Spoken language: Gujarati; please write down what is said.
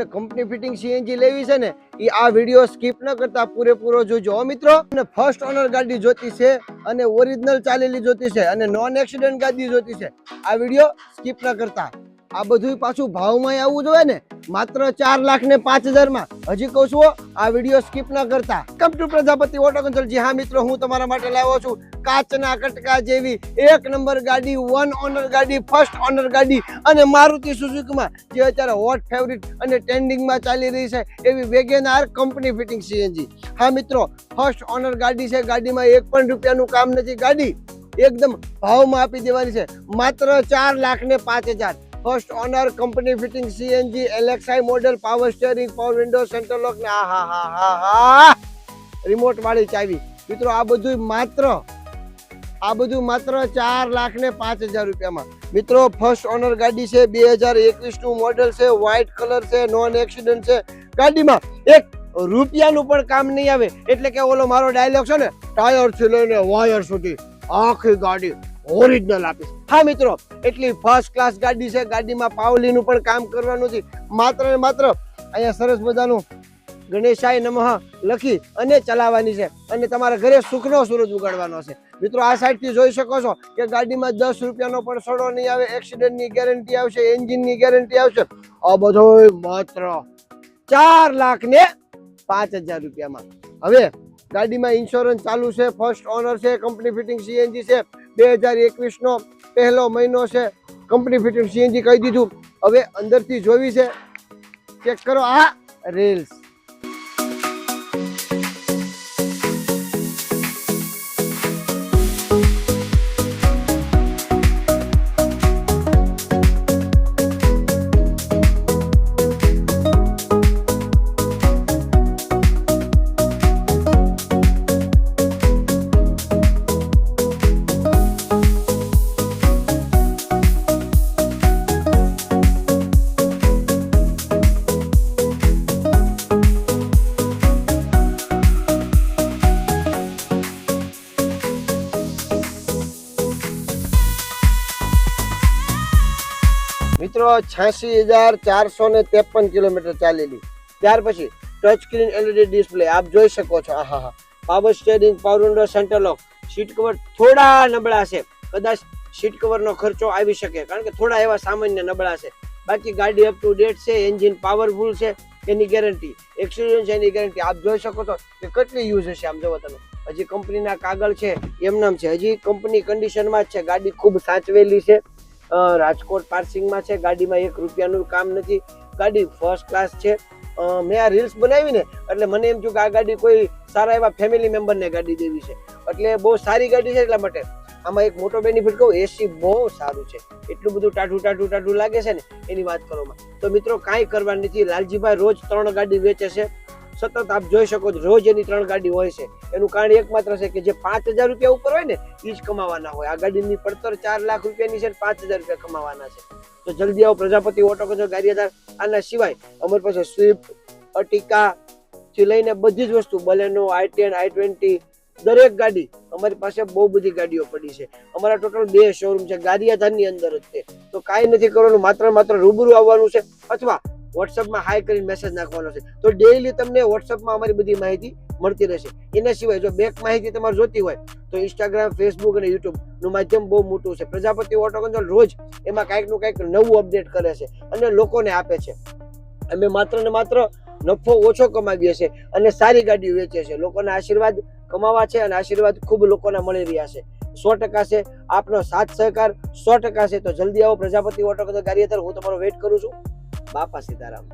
કંપની ફિટિંગ સીએનજી લેવી છે ને એ આ વિડીયો સ્કીપ ન કરતા પૂરેપૂરો જોજો મિત્રો. અને ફર્સ્ટ ઓનર ગાડી જોતી છે અને ઓરિજિનલ ચાલેલી જોતી છે અને નોન એક્સિડન્ટ ગાડી જોતી છે, આ વિડીયો સ્કીપ ન કરતા. આ બધું પાછું ભાવમાં આવવું જોઈએ ને, માત્ર 4,05,000 માં. હજી કહું છું આ વિડીયો સ્કીપ ન કરતા. Welcome to Prajapati auto consult. જી હા મિત્રો, હું તમારા માટે લાવ્યો છું કાચના કટકા જેવી એક નંબર ગાડી, વન ઓનર ગાડી, ફર્સ્ટ ઓનર ગાડી અને મારુતિ સુઝુકીમાં જે અત્યારે હોટ ફેવરિટ અને ટ્રેન્ડિંગમાં ચાલી રહી છે એવી વેગેનાર કંપની ફિટિંગ સીએનજી. હા મિત્રો, ફર્સ્ટ ઓનર ગાડી છે, ગાડીમાં એક પણ રૂપિયાનું કામ નથી, ગાડી એકદમ ભાવમાં આપી દેવાની છે માત્ર 4,05,000. First honour company fitting CNG LXi model, power steering, power window, centre લોક ને આ રિમોટ વાળી ચાવી. મિત્રો આ બધું માત્ર 4,05,000 રૂપિયામાં. મિત્રો ફર્સ્ટ ઓનર ગાડી છે, 2021 નું મોડેલ છે, વ્હાઇટ કલર છે, નોન એક્સિડન્ટ છે. ગાડીમાં એક રૂપિયાનું પણ કામ નહીં આવે. એટલે કે ઓલો મારો ડાયલોગ છે ને, ટાયર થી લઈને વાયર સુધી આખી ગાડી ઓરિજિનલ આપીશ. હા મિત્રો, એટલી ફર્સ્ટ ક્લાસ ગાડી છે. ગાડીમાં પાવલીનું પણ કામ કરવાનું છે. માત્ર ને માત્ર અહીંયા સરસ મજાનું ગણેશાય નમઃ લખી અને ચલાવવાની છે અને તમારા ઘરે સુખનો સૂરજ ઉગાડવાનો છે. મિત્રો આ સાઈડ થી જોઈ શકો છો કે ગાડીમાં 10 રૂપિયાનો પણ સડો નહીં આવે, એક્સિડન્ટની ગેરંટી આવશે, એન્જિનની ગેરંટી આવશે. આ બધું માત્ર 4,05,000 રૂપિયામાં. હવે ગાડીમાં ઇન્સ્યોરન્સ ચાલુ છે, ફર્સ્ટ ઓનર છે, કંપની ફિટિંગ સીએનજી છે, 2021 નો પહેલો મહિનો છે, કંપની ફિટિંગ સીએનજી કહી દીધું. હવે અંદરથી જોવી છે, ચેક કરો આ રેલ્સ. મિત્રો 86,453 કિલોમીટર ચાલેલી. ત્યાર પછી ટચ સ્ક્રીન એલઈડી ડિસ્પ્લે આપ જોઈ શકો છો. Power steering, power window, centre લોક. સીટ કવર થોડા નબળા છે, કદાચ સીટ કવરનો ખર્ચો આવી શકે કારણ કે થોડા એવા સામાન્ય નબળા છે. બાકી ગાડી અપ ટુ ડેટ છે, એન્જિન પાવરફુલ છે, એની ગેરંટી, એક્સપિરિયન્સ એની ગેરંટી. આપ જોઈ શકો છો કે કેટલી યુઝ હશે. આમ જોવો તમે, હજી કંપનીના કાગળ છે એમનામ છે, હજી કંપની કન્ડિશનમાં જ છે. ગાડી ખૂબ સાચવેલી છે, રાજકોટ પાર્સિંગમાં છે. ગાડીમાં 1 રૂપિયાનું કામ નથી, ગાડી ફર્સ્ટ ક્લાસ છે. મેં આ રીલ્સ બનાવી ને એટલે મને એમ થયું કે આ ગાડી કોઈ સારા એવા ફેમિલી મેમ્બરને ગાડી દેવી છે, એટલે બહુ સારી ગાડી છે. એટલા માટે આમાં એક મોટો બેનિફિટ કહું, એસી બહુ સારું છે. એટલું બધું ટાઢું લાગે છે ને એની વાત કરવામાં. તો મિત્રો કાંઈ કરવા નથી, લાલજીભાઈ રોજ 3 ગાડી વેચે છે સતત. આપ જોઈ શકો છો રોજ એની 3 ગાડી હોય છે. એનું કારણ એકમાત્ર છે કે જે 5,000 રૂપિયા ઉપર હોય ને એ જ કમાવાના હોય. આ ગાડીની પડતર 4 લાખ રૂપિયાની છે, 5,000 રૂપિયા કમાવાના છે. તો જલ્દી આવો પ્રજાપતિ ઓટો કન્સલ્ટ ગારિયાધાર. આના સિવાય અમારી પાસે સ્વિફ્ટ, અર્ટિકા થી લઈને બધી જ વસ્તુ, બલેનો, i10, i20 દરેક ગાડી અમારી પાસે બહુ બધી ગાડીઓ પડી છે. અમારા ટોટલ 2 શોરૂમ છે ગારિયાધારની અંદર જ છે. તો કાંઈ નથી કરવાનું, માત્ર રૂબરૂ આવવાનું છે અથવા વોટ્સઅપમાં હાઈ કરીને મેસેજ નાખવાનો છે. તો ડેઈલી તમને વોટ્સઅપમાં અમારી બધી માહિતી મળતી રહેશે. એના સિવાય જો બેક માહિતી તમારે જોતી હોય તો ઇન્સ્ટાગ્રામ, ફેસબુક અને યુટ્યુબ નું માધ્યમ બહુ મોટું છે. પ્રજાપતિ ઓટો કન્સલ્ટ રોજ એમાં કંઈક નવું અપડેટ કરે છે અને લોકોને આપે છે. અમે માત્ર ને માત્ર નફો ઓછો કમાવીએ છીએ અને સારી ગાડીઓ વેચે છે. લોકોના આશીર્વાદ કમાવા છે અને આશીર્વાદ ખૂબ લોકોના મળી રહ્યા છે. 100% છે. આપનો સાથ સહકાર 100% છે. તો જલ્દી આવો પ્રજાપતિ ઓટો કન્સલ્ટ ગારિયાધાર. હું તમારો વેઇટ કરું છું. બાપા સીતારામ.